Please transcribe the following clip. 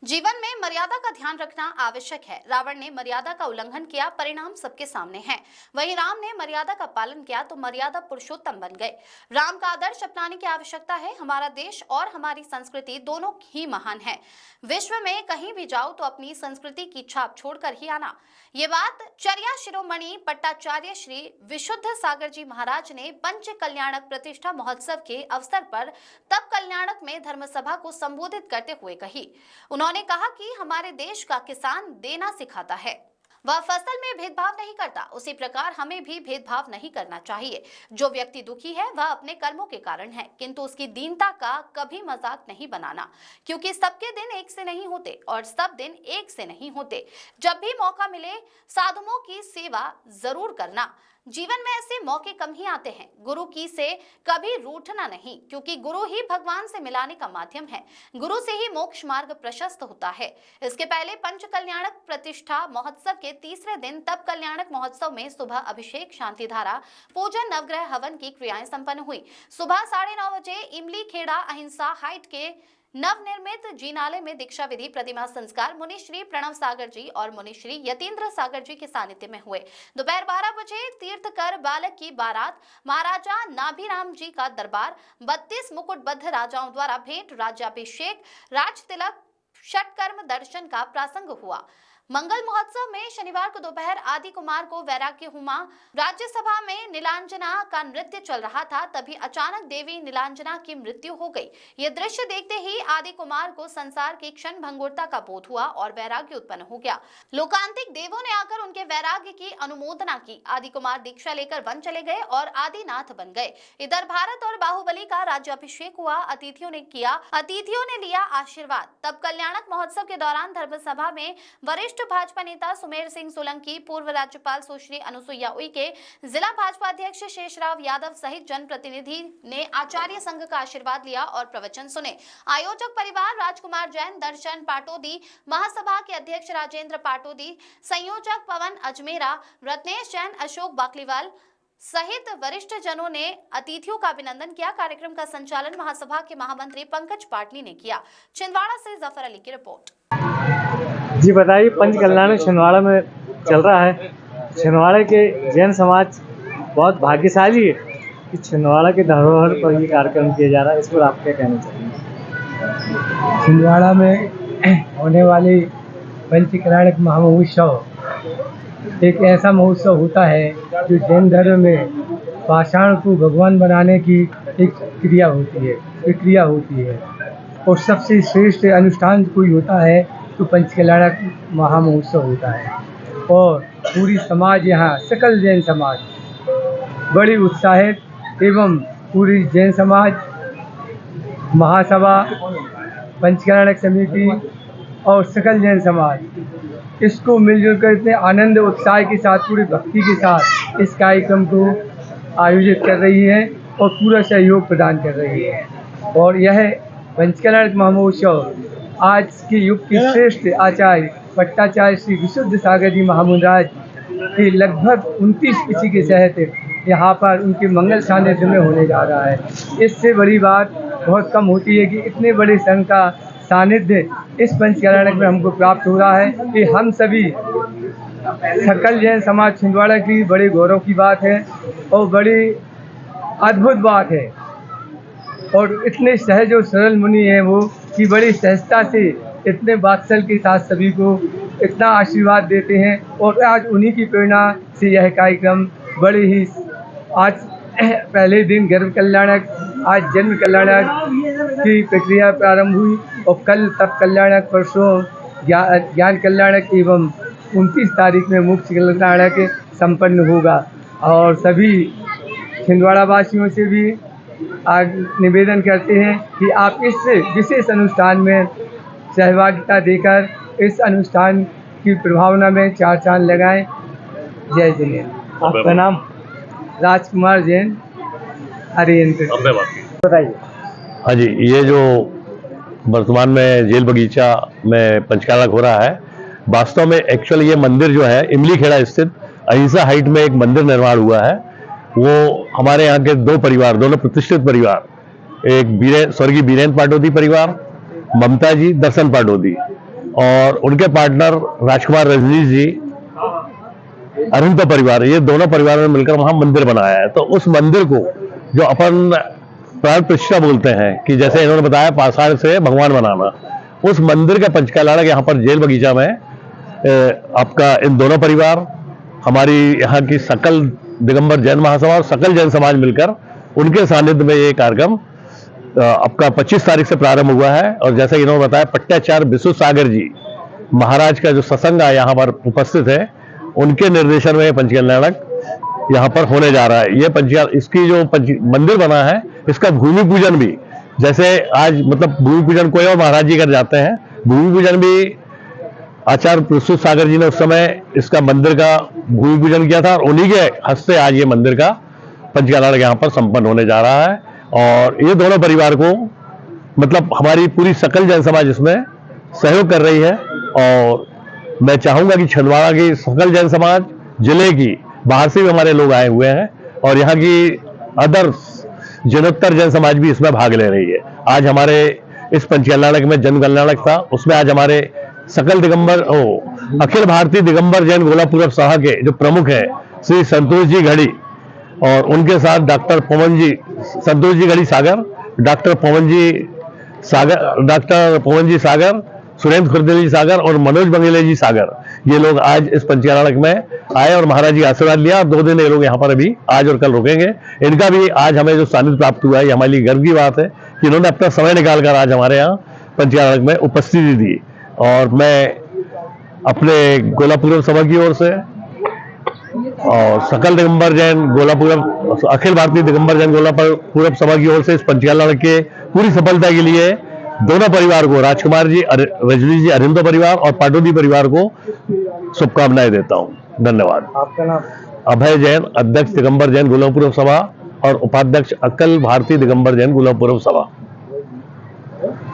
जीवन में मर्यादा का ध्यान रखना आवश्यक है। रावण ने मर्यादा का उल्लंघन किया, परिणाम सबके सामने है। वहीं राम ने मर्यादा का पालन किया तो मर्यादा पुरुषोत्तम बन गए। राम का आदर्श अपनाने की आवश्यकता है। हमारा देश और हमारी संस्कृति दोनों ही महान है। विश्व में कहीं भी जाओ तो अपनी संस्कृति की छाप छोड़कर ही आना। ये बात चर्या शिरोमणि पट्टाचार्य श्री विशुद्ध सागर जी महाराज ने पंच कल्याणक प्रतिष्ठा महोत्सव के अवसर पर तप कल्याणक में धर्मसभा को संबोधित करते हुए कही। उन्होंने कहा कि हमारे देश का किसान देना सिखाता है, वह फसल में भेदभाव नहीं करता। उसी प्रकार हमें भी भेदभाव नहीं करना चाहिए। जो व्यक्ति दुखी है वह अपने कर्मों के कारण है, किंतु उसकी दीनता का कभी मजाक नहीं बनाना, क्योंकि सबके दिन एक से नहीं होते और सब दिन एक से नहीं होते। जब भी मौका मिले साधुओं की सेवा जरूर करना। जीवन में ऐसे मौके कम ही आते हैं। गुरु की से कभी रूठना नहीं, क्योंकि गुरु ही भगवान से मिलाने का माध्यम है। गुरु से ही मोक्ष मार्ग प्रशस्त होता है। इसके पहले पंच कल्याणक प्रतिष्ठा महोत्सव के तीसरे दिन तप कल्याणक महोत्सव में सुबह अभिषेक, शांति धारा, पूजन, नवग्रह हवन की क्रियाएं संपन्न हुई। सुबह 9:30 बजे इमली खेड़ा अहिंसा हाइट के नवनिर्मित जीनालय में दीक्षा विधि प्रतिमा संस्कार मुनि श्री प्रणव सागर जी और मुनि श्री यतीन्द्र सागर जी के सानिध्य में हुए। दोपहर 12 बजे तीर्थकर बालक की बारात, महाराजा नाभिराम जी का दरबार, 32 मुकुटबद्ध राजाओं द्वारा भेंट, राज्याभिषेक, राज तिलक, षटकर्म दर्शन का प्रसंग हुआ। मंगल महोत्सव में शनिवार को दोपहर आदि कुमार को वैराग्य हुआ। राज्यसभा में नीलांजना का नृत्य चल रहा था, तभी अचानक देवी नीलांजना की मृत्यु हो गई। ये दृश्य देखते ही आदि कुमार को संसार की क्षण भंगुरता का बोध हुआ और वैराग्य उत्पन्न हो गया। लोकांतिक देवों ने आकर उनके वैराग्य की अनुमोदना की। आदि कुमार दीक्षा लेकर वन चले गए और आदिनाथ बन गए। इधर भारत और बाहुबली का राज्याभिषेक हुआ। अतिथियों ने लिया आशीर्वाद। तब कल्याणक महोत्सव के दौरान धर्मसभा में वरिष्ठ भाजपा नेता सुमेर सिंह सोलंकी, पूर्व राज्यपाल सुश्री अनुसुईया उइके, जिला भाजपा अध्यक्ष शेषराव यादव सहित जनप्रतिनिधि ने आचार्य संघ का आशीर्वाद लिया और प्रवचन सुने। आयोजक परिवार राजकुमार जैन, दर्शन पाटोदी, महासभा के अध्यक्ष राजेंद्र पाटोदी, संयोजक पवन अजमेरा, रत्नेश जैन, अशोक बाकलीवाल सहित वरिष्ठ जनों ने अतिथियों का अभिनंदन किया। कार्यक्रम का संचालन महासभा के महामंत्री पंकज पाटली ने किया। छिंदवाड़ा से जफर अली की रिपोर्ट। जी बताइए, पंच कल्याण छिंदवाड़ा में चल रहा है। छिंदवाड़ा के जैन समाज बहुत भाग्यशाली है कि छिंदवाड़ा के धरोहर पर ये कार्यक्रम किया जा रहा है। इस पर आप क्या कहना चाहेंगे? छिंदवाड़ा में होने वाली पंच कल्याणक महामहोत्सव एक ऐसा महोत्सव होता है जो जैन धर्म में पाषाण को भगवान बनाने की एक क्रिया होती है और सबसे श्रेष्ठ अनुष्ठान कोई होता है तो पंच कल्याणक महामहोत्सव होता है। और पूरी समाज यहाँ सकल जैन समाज बड़ी उत्साहित एवं पूरी जैन समाज, महासभा, पंच कल्याणक समिति और सकल जैन समाज इसको मिलजुल कर इतने आनंद उत्साह के साथ, पूरी भक्ति के साथ इस कार्यक्रम को आयोजित कर रही है और पूरा सहयोग प्रदान कर रही है। और यह पंच कल्याणक महामहोत्सव आज के युग के श्रेष्ठ आचार्य पट्टाचार्य श्री विशुद्ध सागर जी महामुनिराज के लगभग 29 तिथि के तहत यहाँ पर उनके मंगल सानिध्य में होने जा रहा है। इससे बड़ी बात बहुत कम होती है कि इतने बड़े संघ का सानिध्य इस पंच कल्याणक में हमको प्राप्त हो रहा है। कि हम सभी सकल जैन समाज छिंदवाड़ा की बड़े गौरव की बात है और बड़ी अद्भुत बात है। और इतने सहज और सरल मुनि हैं वो कि बड़ी सहजता से इतने वात्सल के साथ सभी को इतना आशीर्वाद देते हैं। और आज उन्हीं की प्रेरणा से यह कार्यक्रम बड़े ही, आज पहले दिन गर्भ कल्याणक, आज जन्म कल्याणक की प्रक्रिया प्रारंभ हुई और कल तप कल्याणक, परसों ज्ञान कल्याणक एवं 29 तारीख में मोक्ष कल्याणक संपन्न होगा। और सभी छिंदवाड़ा वासियों से भी आज निवेदन करते हैं कि आप इस विशेष अनुष्ठान में सहभागिता देकर इस अनुष्ठान की प्रभावना में 4 चांद लगाएं। जय जिनेन्द्र। आपका नाम? राजकुमार जैन, हरियंत्र। बताइए। हाँ जी, ये जो वर्तमान में जेल बगीचा में पंचकालक हो रहा है, वास्तव में एक्चुअली ये मंदिर जो है इमली खेड़ा स्थित अहिंसा हाइट में एक मंदिर निर्माण हुआ है। वो हमारे यहाँ के 2 परिवार, दोनों प्रतिष्ठित परिवार, एक स्वर्गीय बीरेन्द्र पाटोदी परिवार, ममता जी, दर्शन पाटोदी, और उनके पार्टनर राजकुमार रजनीश जी, अरिंदो परिवार, ये दोनों परिवारों ने मिलकर वहां मंदिर बनाया है। तो उस मंदिर को जो अपन प्राण प्रतिष्ठा बोलते हैं कि जैसे इन्होंने बताया पाषाण से भगवान बनाना, उस मंदिर का पंचकल्याणक यहाँ पर जेल बगीचा में आपका इन दोनों परिवार, हमारी यहाँ की सकल दिगंबर जैन महासभा और सकल जैन समाज मिलकर उनके सानिध्य में ये कार्यक्रम आपका 25 तारीख से प्रारंभ हुआ है। और जैसे इन्होंने बताया पट्टाचार्य विश्व सागर जी महाराज का जो सत्संग यहाँ पर उपस्थित है, उनके निर्देशन में पंचकल्याणक यहाँ पर होने जा रहा है। ये इसकी जो मंदिर बना है, इसका भूमि पूजन भी, जैसे आज मतलब भूमि पूजन कोई और महाराज जी कर जाते हैं, भूमि पूजन भी आचार्य विश्व सागर जी ने उस समय इसका मंदिर का भूमि पूजन किया था और उन्हीं के हस्ते आज ये मंदिर का पंचकल्याणक यहाँ पर संपन्न होने जा रहा है। और ये दोनों परिवार को मतलब हमारी पूरी सकल जन समाज इसमें सहयोग कर रही है। और मैं चाहूंगा कि छिंदवाड़ा की सकल जन समाज, जिले की बाहर से भी हमारे लोग आए हुए हैं और यहाँ की अदर जनोत्तर जन समाज भी इसमें भाग ले रही है। आज हमारे इस पंचकल्याणक में जन कल्याणक था, उसमें आज हमारे सकल दिगंबर अखिल भारतीय दिगंबर जैन गोलापूरब सभा के जो प्रमुख है श्री संतोष जी घड़ी और उनके साथ डॉक्टर पवन जी, संतोष जी घड़ी सागर, डॉक्टर पवन जी सागर, सुरेंद्र खुर्देली जी सागर और मनोज बंगेले जी सागर, ये लोग आज इस पंचकल्याणक में आए और महाराज जी आशीर्वाद लिया। और 2 दिन ये लोग यहाँ पर अभी आज और कल रुकेंगे। इनका भी आज हमें जो सानिध्य प्राप्त हुआ है, ये हमारे लिए गर्व की बात है कि इन्होंने अपना समय निकालकर आज हमारे यहाँ पंचकल्याणक में उपस्थिति दी। और मैं अपने गोलापूरब सभा की ओर से और सकल दिगंबर जैन गोलापूरब, अखिल भारतीय दिगंबर जैन गोलापूरब सभा की ओर से इस पंचकल्याणक के पूरी सफलता के लिए दोनों परिवार को, राजकुमार जी, रजनीश जी, अरिंदो परिवार और पाटोदी परिवार को शुभकामनाएं देता हूं। धन्यवाद। आपका नाम? अभय जैन, अध्यक्ष दिगंबर जैन गोलापूरब सभा और उपाध्यक्ष अखिल भारतीय दिगंबर जैन गोलापूरब सभा।